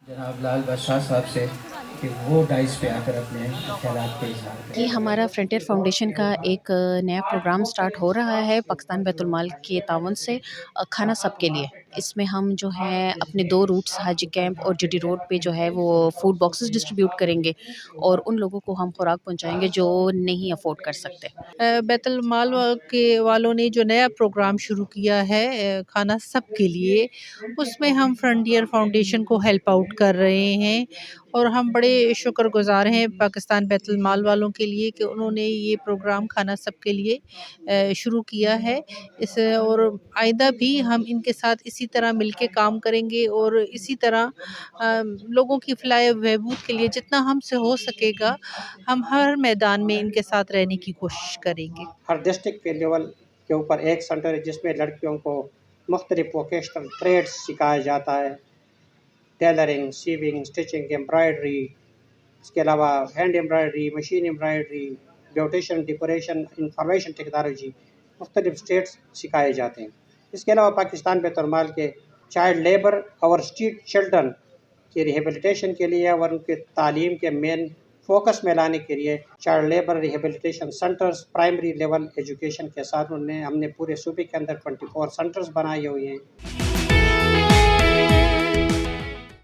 جناب لال بادشاہ صاحب سے کہ وہ ڈائز پہ آ کر اپنے خیالات کا اظہار کریں۔ یہ ہمارا فرنٹیئر فاؤنڈیشن کا ایک نیا پروگرام سٹارٹ ہو رہا ہے پاکستان بیت المال کے تعاون سے، کھانا سب کے لیے۔ اس میں ہم جو ہے اپنے 2 روٹس حاجی کیمپ اور جی ٹی روڈ پہ جو ہے وہ فوڈ باکسز ڈسٹریبیوٹ کریں گے اور ان لوگوں کو ہم خوراک پہنچائیں گے جو نہیں افورڈ کر سکتے۔ بیت المال کے والوں نے جو نیا پروگرام شروع کیا ہے کھانا سب کے لیے، اس میں ہم فرنٹیئر فاؤنڈیشن کو ہیلپ آؤٹ کر رہے ہیں، اور ہم بڑے شکر گزار ہیں پاکستان بیت المال والوں کے لیے کہ انہوں نے یہ پروگرام کھانا سب کے لیے شروع کیا ہے۔ اور آئندہ بھی ہم ان کے ساتھ اسی طرح مل کے کام کریں گے، اور اسی طرح لوگوں کی فلاح و بہبود کے لیے جتنا ہم سے ہو سکے گا ہم ہر میدان میں ان کے ساتھ رہنے کی کوشش کریں گے۔ ہر ڈسٹرکٹ کے لیول کے اوپر ایک سینٹر ہے جس میں لڑکیوں کو مختلف ووکیشنل ٹریڈز سکھایا جاتا ہے، ٹیلرنگ، سیونگ، اسٹچنگ، ایمبرائڈری، اس کے علاوہ hand embroidery, machine embroidery, beautician, decoration, information technology, مختلف اسٹیٹس سکھائے جاتے ہیں۔ اس کے علاوہ پاکستان بیت المال کے چائلڈ لیبر اور اسٹریٹ چلڈرن کی ریہیبلیٹیشن کے لیے اور ان کے تعلیم کے مین فوکس میں لانے کے لیے child labour rehabilitation centres primary level education کے ساتھ ہم نے پورے صوبے کے اندر 24 سینٹرز بنائے ہوئے ہیں۔